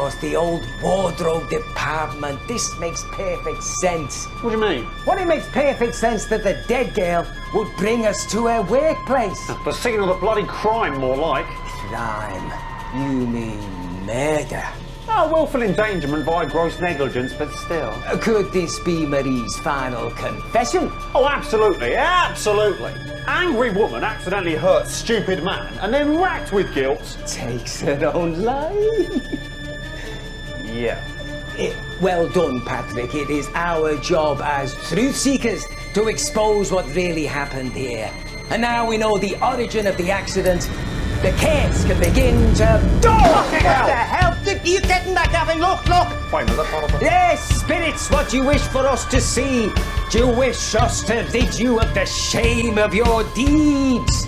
course, the old wardrobe department. This makes perfect sense. What do you mean? Well, it makes perfect sense that the dead girl would bring us to her workplace. The scene of the bloody crime, more like. Crime? You mean murder? Oh, willful endangerment via gross negligence, but still. Could this be Marie's final confession? Oh, absolutely, absolutely. Angry woman accidentally hurts stupid man and then racked with guilt. Takes her own life. Yeah. Well done, Patrick. It is our job as truth seekers to expose what really happened here. And now we know the origin of the accident. The case can begin to... What the hell? Are you getting that, Gavin? Look! Wait, was that part of the... Yes, spirits, what do you wish for us to see? Do you wish us to rid you of the shame of your deeds?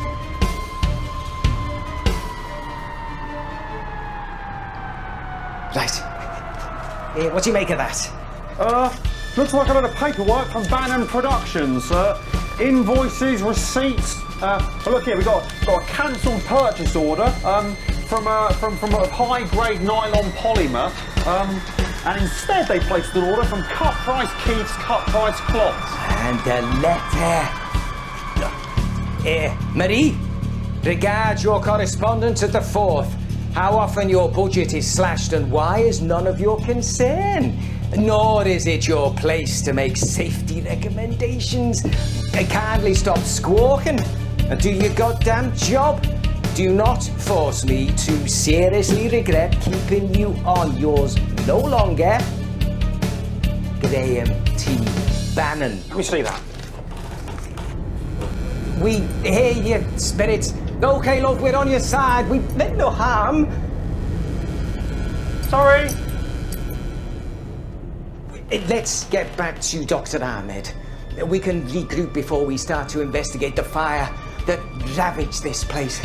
Right. What do you make of that? Looks like a lot of paperwork from Bannon Productions. Invoices, receipts. Look here, we've got a cancelled purchase order from a high-grade nylon polymer. And instead they placed an order from Cut Price Keith's Cut Price Cloths. And a letter. Marie, regard your correspondence at the Forth. How often your budget is slashed and why is none of your concern. Nor is it your place to make safety recommendations. Kindly stop squawking and do your goddamn job. Do not force me to seriously regret keeping you on yours no longer, Graham T. Bannon. Let me see that. We hear you, spirits. Okay, look, we're on your side. We meant no harm. Sorry. Let's get back to Dr. Ahmed. We can regroup before we start to investigate the fire that ravaged this place.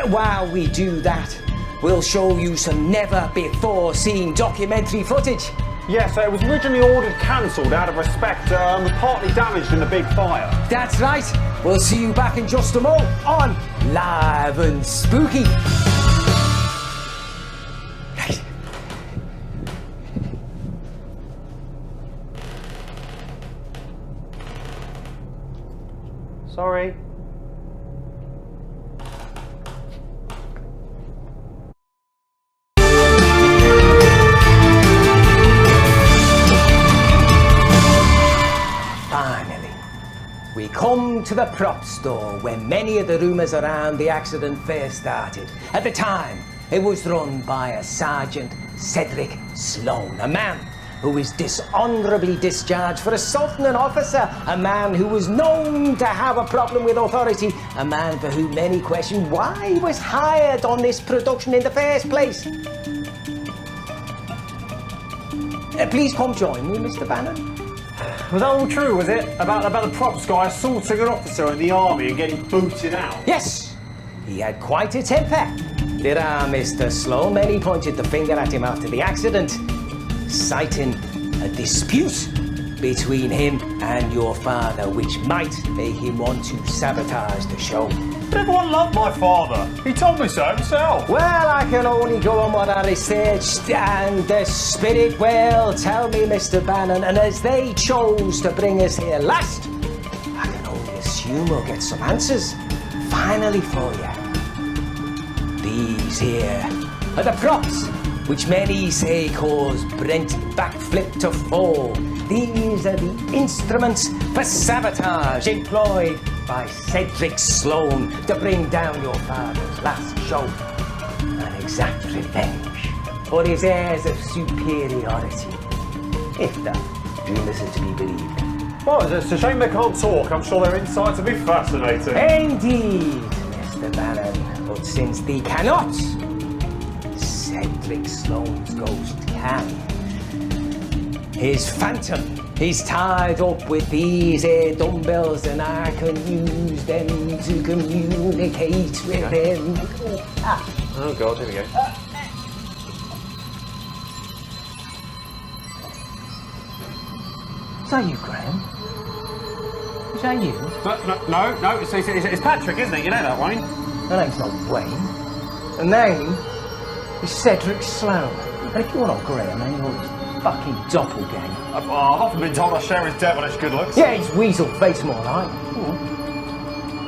While we do that, we'll show you some never-before-seen documentary footage. Yes, it was originally ordered cancelled out of respect and was partly damaged in the big fire. That's right. We'll see you back in just a moment on Live and Spooky. Right. Sorry. We come to the prop store where many of the rumours around the accident first started. At the time, it was run by a Sergeant Cedric Sloan, a man who was dishonourably discharged for assaulting an officer, a man who was known to have a problem with authority, a man for whom many questioned why he was hired on this production in the first place. Please come join me, Mr. Bannon. Was that all true, was it? About the props guy assaulting an officer in the army and getting booted out? Yes! He had quite a temper. There are, Mr. Sloan. Many pointed the finger at him after the accident, citing a dispute between him and your father, which might make him want to sabotage the show. But everyone loved my father. He told me so himself. Well, I can only go on what I researched, and the spirit will tell me, Mr. Bannon, and as they chose to bring us here last, I can only assume we'll get some answers, finally for you. These here are the props, which many say caused Brent backflip to fall. These are the instruments for sabotage employed by Cedric Sloan to bring down your father's last show and exact revenge for his airs of superiority, if the rumours are to be believed. Well, it's a shame they can't talk. I'm sure their insights will be fascinating. Indeed, Mr. Bannon, but since they cannot, Cedric Sloan's ghost can. His phantom is tied up with these dumbbells and I can use them to communicate with him. Oh God, here we go. Is that you, Graham? Is that you? No, it's Patrick, isn't it? You know that, Wayne? My name's not Wayne. The name is Cedric Sloan. And if you're not Graham, then you're his fucking doppelganger. I've often been told I share his devilish good looks. Yeah, he's weasel face more like.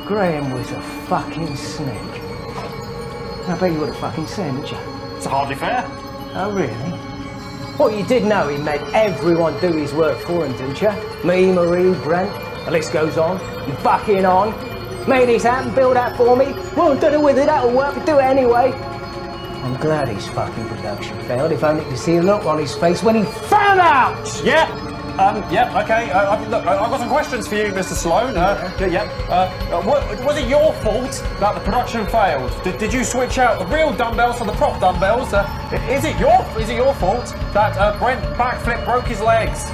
Graham was a fucking snake. I bet you would have fucking said, didn't you? It's hardly fair. Oh, really? Well, you did know he made everyone do his work for him, didn't you? Me, Marie, Brent, the list goes on. You fucking on. Made his hat and build that for me. Won't do it with it, that'll work, but do it anyway. I'm glad his fucking production failed, if only to see the look on his face when he found out! Yeah. Okay. Look, I've got some questions for you, Mr. Sloan. Was it your fault that the production failed? Did you switch out the real dumbbells for the prop dumbbells? Is it your fault that Brent backflip broke his legs?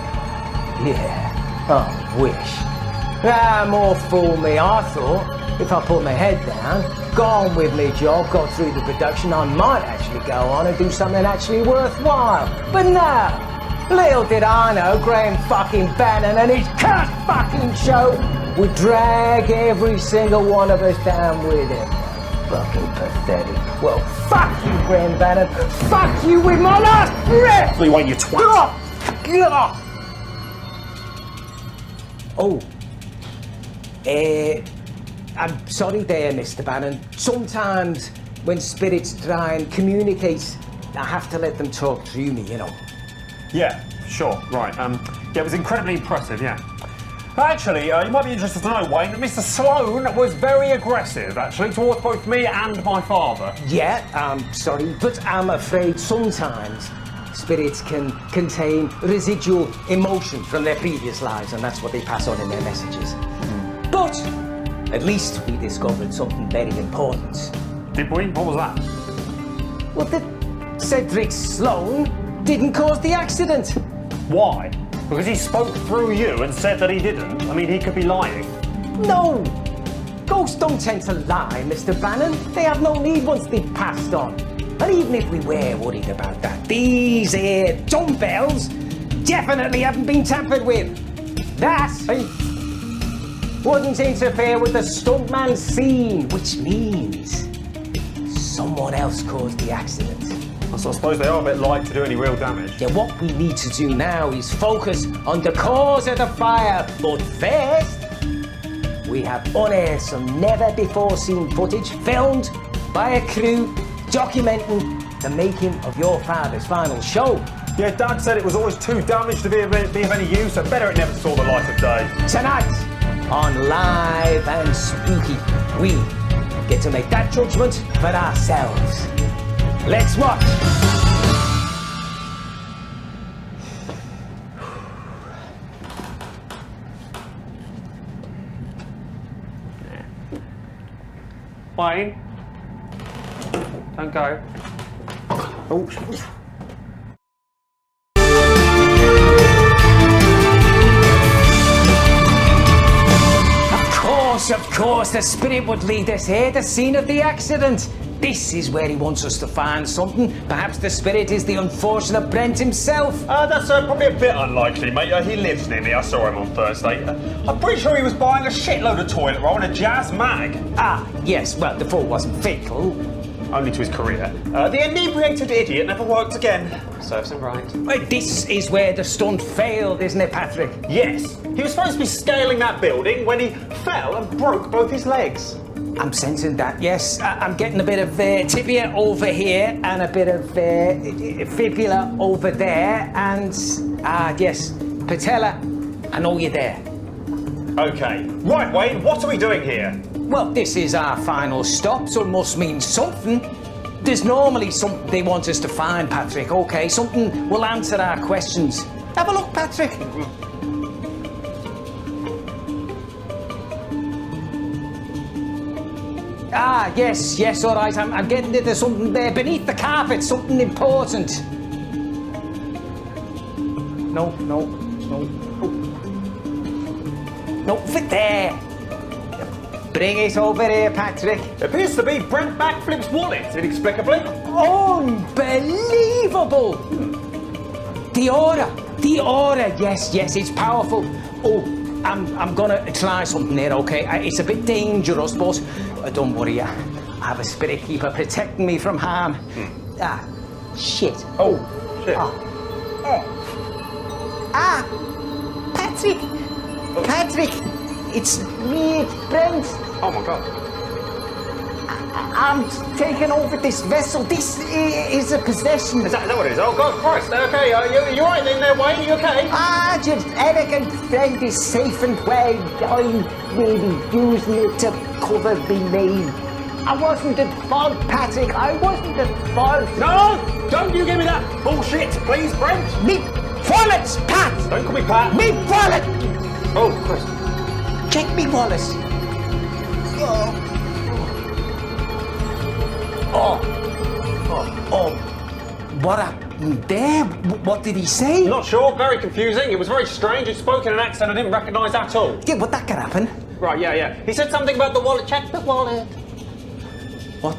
Yeah, I wish. More fool me, I thought. If I put my head down, got on with my job, got through the production, I might actually go on and do something actually worthwhile. But no! Little did I know Graham fucking Bannon and his cut fucking show would drag every single one of us down with him. Fucking pathetic. Well, fuck you, Graham Bannon. Fuck you with my last breath! Please wait, you twat. Oh. I'm sorry there, Mr. Bannon. Sometimes when spirits try and communicate, I have to let them talk through me, you know. Yeah, sure, right. It was incredibly impressive, yeah. Actually, you might be interested to know, Wayne, that Mr. Sloan was very aggressive, actually, towards both me and my father. Yeah, I'm sorry, but I'm afraid sometimes spirits can contain residual emotion from their previous lives, and that's what they pass on in their messages. But at least we discovered something very important. Did we? What was that? Well, that Cedric Sloan didn't cause the accident. Why? Because he spoke through you and said that he didn't. I mean, he could be lying. No! Ghosts don't tend to lie, Mr. Bannon. They have no need once they've passed on. And even if we were worried about that, these dumbbells definitely haven't been tampered with. That wouldn't interfere with the stuntman scene, which means someone else caused the accident. So I suppose they are a bit light to do any real damage. Yeah, what we need to do now is focus on the cause of the fire. But first, we have unearthed some never-before-seen footage filmed by a crew documenting the making of your father's final show. Yeah, Dad said it was always too damaged to be of any use, so better it never saw the light of day. Tonight, on Live and Spooky, we get to make that judgment for ourselves. Let's watch. Wayne, don't go. Oh. Of course, the spirit would lead us here, the scene of the accident. This is where he wants us to find something. Perhaps the spirit is the unfortunate Brent himself. That's probably a bit unlikely, mate. He lives near me. I saw him on Thursday. I'm pretty sure he was buying a shitload of toilet roll and a jazz mag. Ah, yes, well, the fall wasn't fatal. Only to his career. The inebriated idiot never worked again. Serves him right. Well, this is where the stunt failed, isn't it, Patrick? Yes. He was supposed to be scaling that building when he fell and broke both his legs. I'm sensing that, yes. I'm getting a bit of tibia over here and a bit of fibula over there and, yes, patella. I know you're there. Okay. Right, Wayne, what are we doing here? Well, this is our final stop, so it must mean something. There's normally something they want us to find, Patrick, okay? Something will answer our questions. Have a look, Patrick. Ah, yes, all right. I'm getting it. There's something there beneath the carpet, something important. No. No, over there. Bring it over here, Patrick. It appears to be Brent Backflip's wallet, inexplicably. Unbelievable! The aura, yes, it's powerful. Oh, I'm gonna try something here, okay? It's a bit dangerous, but don't worry, I have a spirit keeper protecting me from harm. Shit. Oh, shit. Patrick! Patrick! It's me, Brent. Oh my God. I'm taking over this vessel. This is a possession. Is that what it is? Oh God, Christ. Okay, you right in there, Wayne? You okay? Your elegant friend is safe and well. I'm maybe using it to cover me name. I wasn't at fault, Patrick. I wasn't at fault. No! Don't you give me that bullshit, please, Brent. Me wallet, Pat! Don't call me Pat. Me wallet! Oh, Christ. Check me wallet. What happened there? What did he say? Not sure. Very confusing. It was very strange. He spoke in an accent I didn't recognise at all. Yeah, but that can happen. Right, yeah. He said something about the wallet. Check the wallet. What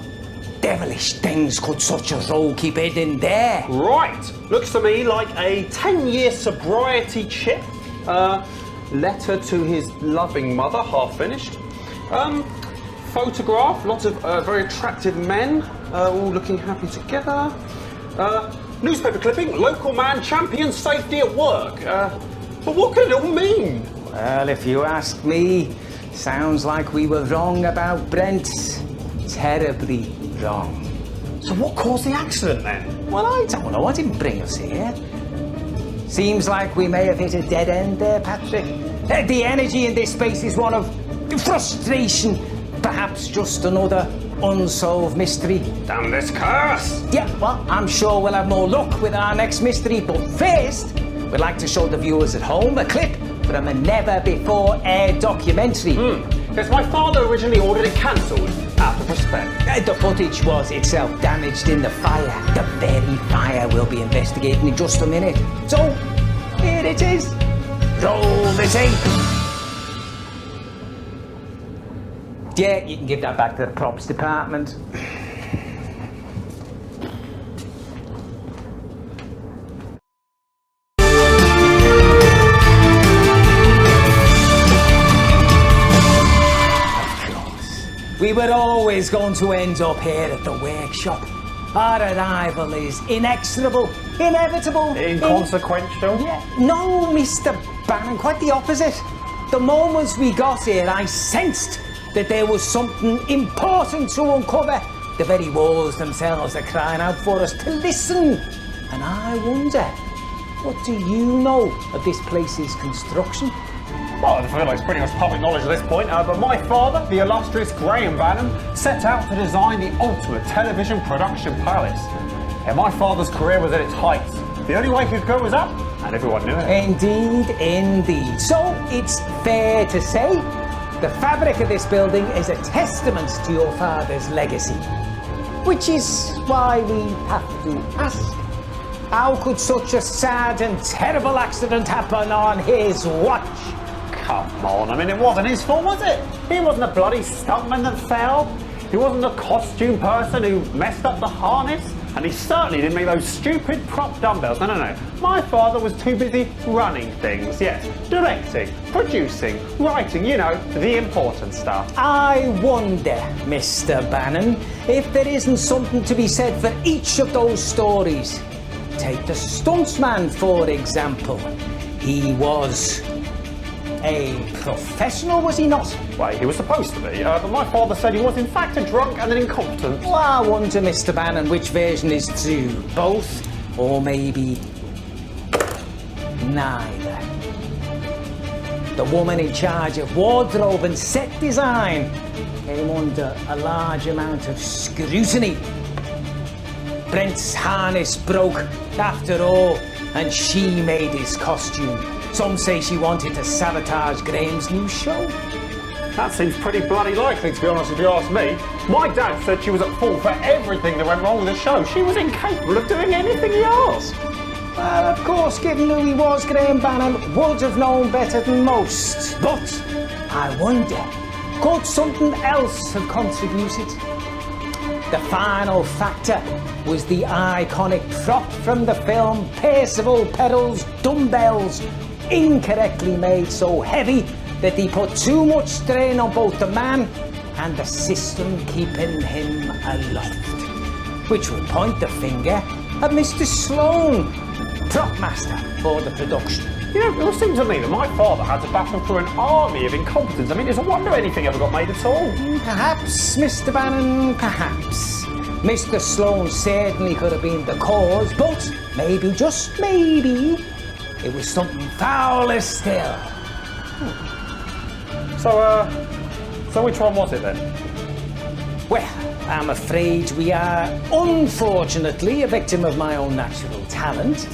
devilish things could such a rogue keep hidden there? Right. Looks to me like a 10-year sobriety chip. Letter to his loving mother, half finished. Photograph, lots of very attractive men, all looking happy together. Newspaper clipping, local man champions safety at work. But what could it all mean? Well, if you ask me, sounds like we were wrong about Brent. Terribly wrong. So what caused the accident then? Well, I don't know. I didn't bring us here. Seems like we may have hit a dead end there, Patrick. The energy in this space is one of frustration. Perhaps just another unsolved mystery. Damn this curse! Yeah, well, I'm sure we'll have more luck with our next mystery, but first, we'd like to show the viewers at home a clip from a never-before-aired documentary. Because my father originally ordered it cancelled, out of respect. The footage was itself damaged in the fire. The very fire we'll be investigating in just a minute. So, here it is. Roll the tape. Yeah, you can give that back to the props department. We were always going to end up here at the workshop. Our arrival is inexorable, inevitable. Inconsequential? No, Mr. Bannon, quite the opposite. The moment we got here, I sensed that there was something important to uncover. The very walls themselves are crying out for us to listen. And I wonder, what do you know of this place's construction? Well, I feel like it's pretty much public knowledge at this point, but my father, the illustrious Graham Bannon, set out to design the ultimate television production palace. And my father's career was at its height. The only way he could go was up, and everyone knew it. Indeed, indeed. So it's fair to say the fabric of this building is a testament to your father's legacy. Which is why we have to ask, how could such a sad and terrible accident happen on his watch? Come on, I mean, it wasn't his fault, was it? He wasn't a bloody stuntman that fell. He wasn't a costume person who messed up the harness. And he certainly didn't make those stupid prop dumbbells. No. My father was too busy running things, yes. Directing, producing, writing, you know, the important stuff. I wonder, Mr. Bannon, if there isn't something to be said for each of those stories. Take the stuntsman, for example. He was a professional, was he not? Well, he was supposed to be, but my father said he was in fact a drunk and an incompetent. Well, I wonder, Mr. Bannon, which version is true? Both? Or maybe neither? The woman in charge of wardrobe and set design came under a large amount of scrutiny. Brent's harness broke after all, and she made his costume. Some say she wanted to sabotage Graham's new show. That seems pretty bloody likely, to be honest, if you ask me. My dad said she was at fault for everything that went wrong with the show. She was incapable of doing anything he asked. Well, of course, given who he was, Graham Bannon would have known better than most. But I wonder, could something else have contributed? The final factor was the iconic prop from the film Percival Peril's dumbbells, incorrectly made so heavy that they put too much strain on both the man and the system keeping him aloft. Which would point the finger of Mr. Sloan, prop master for the production. You know, it would seem to me that my father had to battle through an army of incompetence. I mean, it's a wonder anything ever got made at all. Perhaps, Mr. Bannon, perhaps. Mr. Sloan certainly could have been the cause, but maybe, just maybe, it was something fouler still. So which one was it then? Well, I'm afraid we are, unfortunately, a victim of my own natural talent.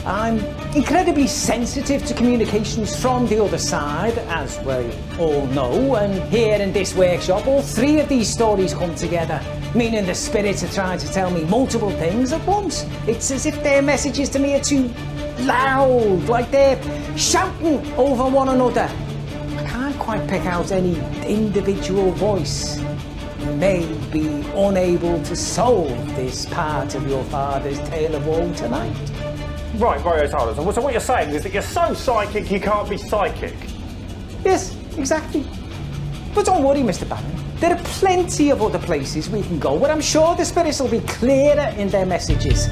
I'm incredibly sensitive to communications from the other side, as we all know, and here in this workshop, all three of these stories come together, meaning the spirits are trying to tell me multiple things at once. It's as if their messages to me are too loud, like they're shouting over one another. I can't quite pick out any individual voice. You may be unable to solve this part of your father's tale of woe tonight. Right, Tyler. So what you're saying is that you're so psychic you can't be psychic? Yes, exactly. But don't worry, Mr. Bannon. There are plenty of other places we can go where I'm sure the spirits will be clearer in their messages.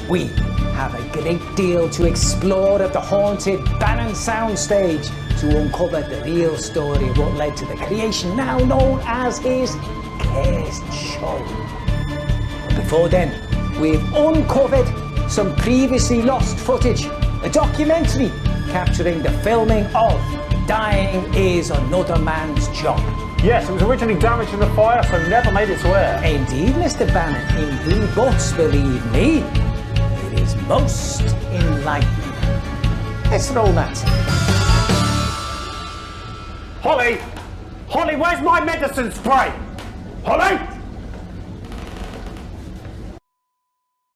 We have a great deal to explore at the haunted Bannon soundstage to uncover the real story of what led to the creation now known as his cursed show. But before then, we've uncovered some previously lost footage, a documentary capturing the filming of Dying is Another Man's Job. Yes, it was originally damaged in the fire, so never made it to air. Indeed, Mr. Bannon, indeed, but believe me, it is most enlightening. Let's roll that. Holly! Holly, where's my medicine spray? Holly!